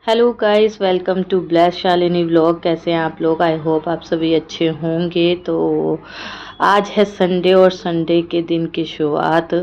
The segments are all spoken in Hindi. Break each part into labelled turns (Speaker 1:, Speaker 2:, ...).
Speaker 1: Hello guys, welcome to bless Shalini vlog. कैसे हैं आप लोग? आई होप आप सभी अच्छे होंगे। तो आज है संडे और संडे के दिन की शुरुआत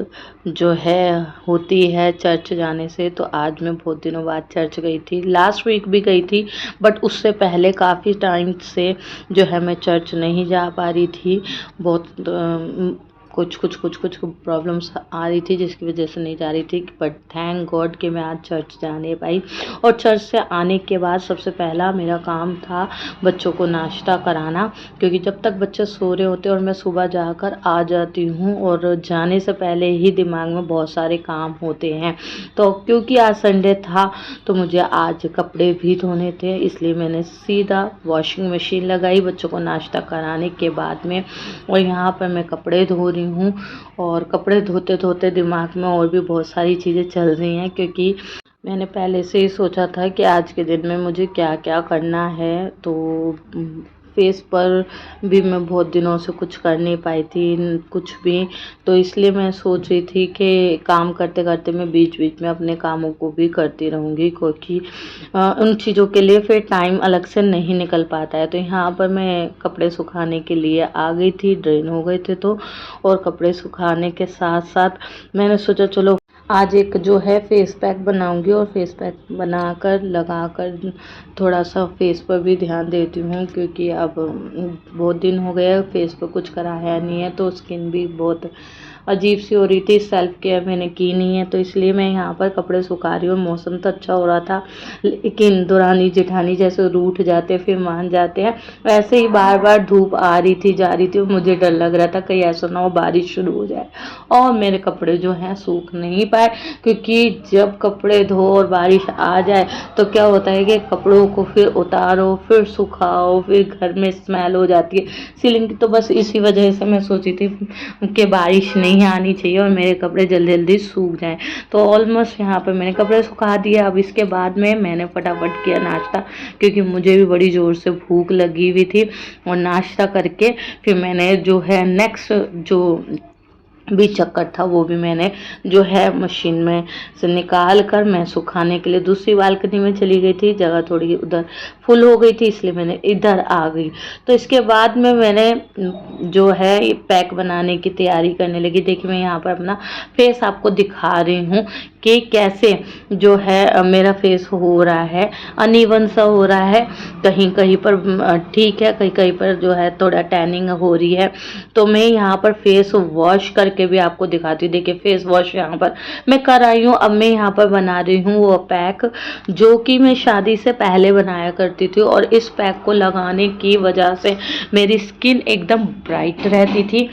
Speaker 1: जो है होती है चर्च जाने से। तो आज मैं बहुत दिनों बाद चर्च गई थी। लास्ट वीक भी गई थी, बट उससे पहले काफ़ी टाइम से जो है मैं चर्च नहीं जा पा रही थी। बहुत कुछ प्रॉब्लम्स आ रही थी जिसकी वजह से नहीं जा रही थी। बट थैंक गॉड कि मैं आज चर्च जाने पाई। और चर्च से आने के बाद सबसे पहला मेरा काम था बच्चों को नाश्ता कराना, क्योंकि जब तक बच्चे सो रहे होते और मैं सुबह जाकर आ जाती हूँ और जाने से पहले ही दिमाग में बहुत सारे काम होते हैं। तो क्योंकि आज संडे था तो मुझे आज कपड़े भी धोने थे, इसलिए मैंने सीधा वॉशिंग मशीन लगाई बच्चों को नाश्ता कराने के बाद में। और यहाँ पर मैं कपड़े धो रही हूँ और कपड़े धोते धोते दिमाग में और भी बहुत सारी चीज़ें चल रही हैं, क्योंकि मैंने पहले से ही सोचा था कि आज के दिन में मुझे क्या क्या करना है। तो फेस पर भी मैं बहुत दिनों से कुछ कर नहीं पाई थी कुछ भी। तो इसलिए मैं सोच रही थी कि काम करते करते मैं बीच बीच में अपने कामों को भी करती रहूँगी, क्योंकि उन चीज़ों के लिए फिर टाइम अलग से नहीं निकल पाता है। तो यहाँ पर मैं कपड़े सुखाने के लिए आ गई थी, ड्रेन हो गए थे तो। और कपड़े सुखाने के साथ साथ मैंने सोचा चलो आज एक जो है फेस पैक बनाऊंगी और फेस पैक बनाकर लगाकर थोड़ा सा फेस पर भी ध्यान देती हूँ, क्योंकि अब बहुत दिन हो गए फेस पर कुछ कराया नहीं है। तो स्किन भी बहुत अजीब सी हो रही थी, सेल्फ केयर मैंने की नहीं है। तो इसलिए मैं यहाँ पर कपड़े सुखा रही हूँ। मौसम तो अच्छा हो रहा था, लेकिन दुरानी जेठानी जैसे रूठ जाते फिर मान जाते हैं, वैसे ही बार बार धूप आ रही थी जा रही थी। मुझे डर लग रहा था कहीं ऐसा ना हो बारिश शुरू हो जाए और मेरे कपड़े जो हैं सूख नहीं पाए। क्योंकि जब कपड़े धो और बारिश आ जाए तो क्या होता है कि कपड़ों को फिर उतारो, फिर सुखाओ, फिर घर में स्मेल हो जाती है सीलिंग की। तो बस इसी वजह से मैं सोची थी कि बारिश नहीं आनी चाहिए और मेरे कपड़े जल्दी जल्दी सूख जाएं। तो ऑलमोस्ट यहाँ पर मैंने कपड़े सुखा दिए। अब इसके बाद में मैंने फटाफट किया नाश्ता, क्योंकि मुझे भी बड़ी ज़ोर से भूख लगी हुई थी। और नाश्ता करके फिर मैंने जो है नेक्स्ट जो भी चक्कर था वो भी मैंने जो है मशीन में से निकाल कर मैं सुखाने के लिए दूसरी बालकनी में चली गई थी। जगह थोड़ी उधर फुल हो गई थी, इसलिए मैंने इधर आ गई। तो इसके बाद में मैंने जो है पैक बनाने की तैयारी करने लगी। देखिए मैं यहाँ पर अपना फेस आपको दिखा रही हूँ कि कैसे जो है मेरा फेस हो रहा है, अनइवन सा हो रहा है। कहीं कहीं पर ठीक है, कहीं कहीं पर जो है थोड़ा टैनिंग हो रही है। तो मैं यहाँ पर फेस वॉश करके भी आपको दिखाती हूँ। देखिए फेस वॉश यहाँ पर मैं कर आई हूँ। अब मैं यहाँ पर बना रही हूँ वो पैक जो कि मैं शादी से पहले बनाया करती थी, और इस पैक को लगाने की वजह से मेरी स्किन एकदम ब्राइट रहती थी।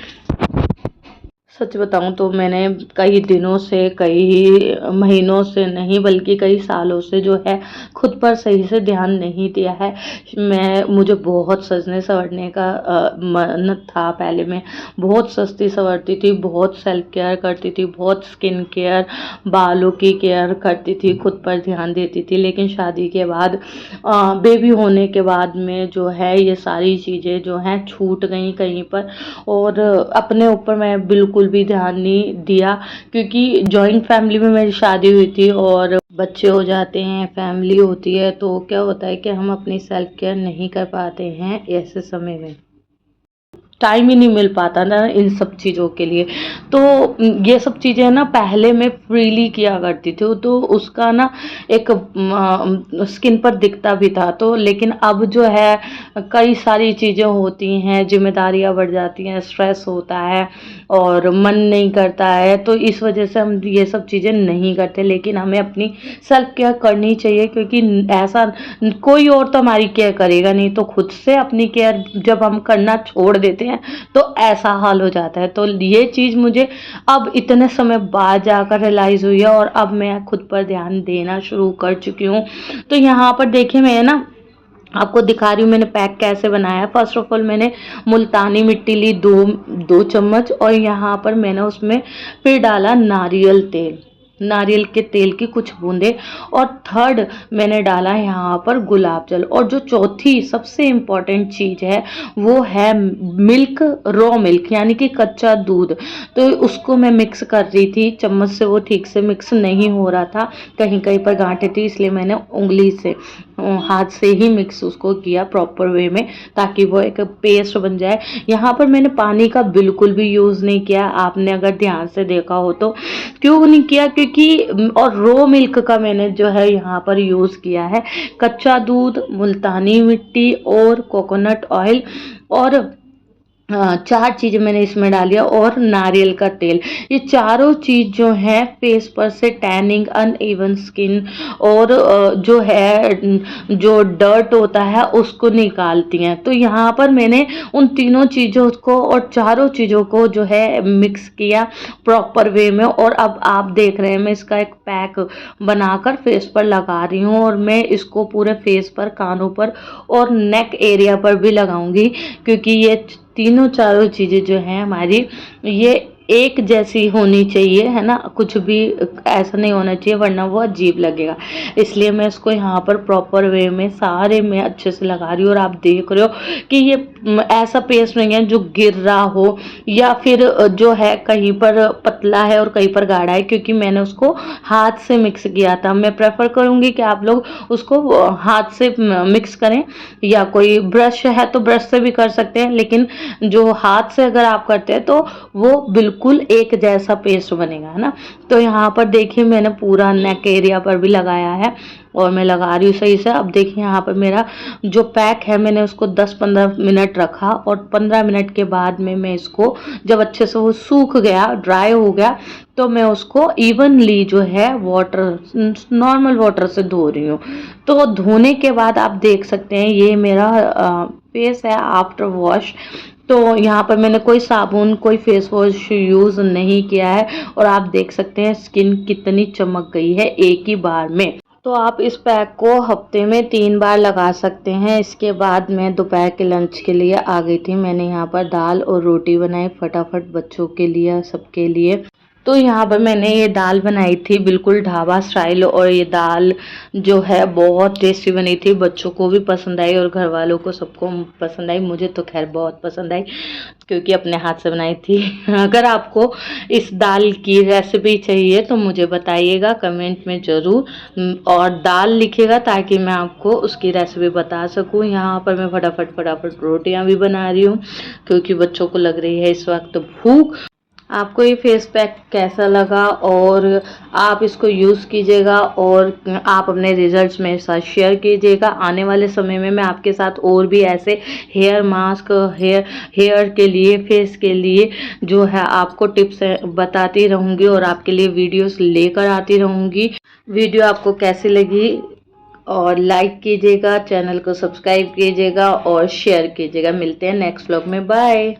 Speaker 1: सच बताऊं तो मैंने कई दिनों से, कई महीनों से नहीं बल्कि कई सालों से जो है खुद पर सही से ध्यान नहीं दिया है। मुझे बहुत सजने संवरने का मन था। पहले मैं बहुत सस्ती संवरती थी, बहुत सेल्फ केयर करती थी, बहुत स्किन केयर, बालों की केयर करती थी, खुद पर ध्यान देती थी। लेकिन शादी के बाद बेबी होने के बाद में जो है ये सारी चीज़ें जो हैं छूट गई कहीं पर। और अपने ऊपर मैं बिल्कुल भी ध्यान नहीं दिया, क्योंकि जॉइंट फैमिली में मेरी शादी हुई थी और बच्चे हो जाते हैं, फैमिली होती है, तो क्या होता है कि हम अपनी सेल्फ केयर नहीं कर पाते हैं। ऐसे समय में टाइम ही नहीं मिल पाता ना इन सब चीज़ों के लिए। तो ये सब चीज़ें ना पहले मैं फ्रीली किया करती थी, तो उसका ना एक स्किन पर दिखता भी था। तो लेकिन अब जो है कई सारी चीज़ें होती हैं, जिम्मेदारियां बढ़ जाती हैं, स्ट्रेस होता है और मन नहीं करता है। तो इस वजह से हम ये सब चीज़ें नहीं करते। लेकिन हमें अपनी सेल्फ केयर करनी चाहिए, क्योंकि ऐसा कोई और तो हमारी केयर करेगा नहीं। तो खुद से अपनी केयर जब हम करना छोड़ देते हैं तो ऐसा हाल हो जाता है। तो ये चीज़ मुझे अब इतने समय बाद जाकर रियलाइज़ हुई है और अब मैं खुद पर ध्यान देना शुरू कर चुकी हूँ। तो यहाँ पर देखिए मैं ना आपको दिखा रही हूँ मैंने पैक कैसे बनाया। फर्स्ट ऑफ ऑल मैंने मुल्तानी मिट्टी ली दो चम्मच, और यहाँ पर मैंने उसमें फिर डाला नारियल तेल। नारियल के तेल की कुछ बूंदे, और थर्ड मैंने डाला यहाँ पर गुलाब जल। और जो चौथी सबसे इम्पॉर्टेंट चीज़ है वो है मिल्क, रॉ मिल्क यानी कि कच्चा दूध। तो उसको मैं मिक्स कर रही थी, चम्मच से वो ठीक से मिक्स नहीं हो रहा था, कहीं कहीं पर गांठें थी, इसलिए मैंने उंगली से हाथ से ही मिक्स उसको किया प्रॉपर वे में, ताकि वो एक पेस्ट बन जाए। यहाँ पर मैंने पानी का बिल्कुल भी यूज़ नहीं किया, आपने अगर ध्यान से देखा हो तो। क्यों नहीं किया? क्योंकि और रो मिल्क का मैंने जो है यहाँ पर यूज़ किया है, कच्चा दूध, मुल्तानी मिट्टी और कोकोनट ऑयल, और 4 चीज़ें मैंने इसमें डाली है, और नारियल का तेल। ये चारों चीज़ जो है फेस पर से टैनिंग, अनइवन स्किन और जो है जो डर्ट होता है उसको निकालती हैं। तो यहाँ पर मैंने उन तीनों चीज़ों को और चारों चीज़ों को जो है मिक्स किया प्रॉपर वे में, और अब आप देख रहे हैं मैं इसका एक पैक बनाकर फेस पर लगा रही हूँ, और मैं इसको पूरे फेस पर, कानों पर और नेक एरिया पर भी लगाऊंगी, क्योंकि ये तीनों चारों चीज़ें जो हैं हमारी, ये एक जैसी होनी चाहिए, है ना। कुछ भी ऐसा नहीं होना चाहिए वरना वो अजीब लगेगा। इसलिए मैं इसको यहाँ पर प्रॉपर वे में सारे में अच्छे से लगा रही हूँ, और आप देख रहे हो कि ये ऐसा पेस्ट नहीं है जो गिर रहा हो, या फिर जो है कहीं पर पतला है और कहीं पर गाढ़ा है, क्योंकि मैंने उसको हाथ से मिक्स किया था। मैं प्रेफर करूँगी कि आप लोग उसको हाथ से मिक्स करें, या कोई ब्रश है तो ब्रश से भी कर सकते हैं, लेकिन जो हाथ से अगर आप करते हैं तो वो बिल्कुल एक जैसा पेस्ट बनेगा, है ना। तो यहाँ पर देखिए मैंने पूरा नेक एरिया पर भी लगाया है, और मैं लगा रही हूँ सही से। अब देखिए यहाँ पर मेरा जो पैक है, मैंने उसको 10-15 मिनट रखा, और 15 मिनट के बाद में मैं इसको, जब अच्छे से वो सूख गया, ड्राई हो गया, तो मैं उसको इवनली जो है वाटर, नॉर्मल वाटर से धो रही हूँ। तो धोने के बाद आप देख सकते हैं ये मेरा फेस है आफ्टर वॉश। तो यहाँ पर मैंने कोई साबुन, कोई फेस वॉश यूज़ नहीं किया है, और आप देख सकते हैं स्किन कितनी चमक गई है एक ही बार में। तो आप इस पैक को हफ्ते में 3 बार लगा सकते हैं। इसके बाद मैं दोपहर के लंच के लिए आ गई थी। मैंने यहाँ पर दाल और रोटी बनाई फटाफट बच्चों के लिए, सबके लिए। तो यहाँ पर मैंने ये दाल बनाई थी बिल्कुल ढाबा स्टाइल, और ये दाल जो है बहुत टेस्टी बनी थी, बच्चों को भी पसंद आई और घर वालों को सबको पसंद आई। मुझे तो खैर बहुत पसंद आई, क्योंकि अपने हाथ से बनाई थी। अगर आपको इस दाल की रेसिपी चाहिए तो मुझे बताइएगा कमेंट में ज़रूर, और दाल लिखिएगा ताकि मैं आपको उसकी रेसिपी बता सकूं। यहाँ पर मैं फटाफट रोटियां भी बना रही हूँ, क्योंकि बच्चों को लग रही है इस वक्त भूख। आपको ये फेस पैक कैसा लगा, और आप इसको यूज़ कीजिएगा, और आप अपने रिजल्ट्स मेरे साथ शेयर कीजिएगा। आने वाले समय में मैं आपके साथ और भी ऐसे हेयर मास्क, हेयर के लिए, फेस के लिए जो है आपको टिप्स बताती रहूँगी, और आपके लिए वीडियोस लेकर आती रहूँगी। वीडियो आपको कैसी लगी, और लाइक कीजिएगा, चैनल को सब्सक्राइब कीजिएगा और शेयर कीजिएगा। मिलते हैं नेक्स्ट व्लॉग में, बाय।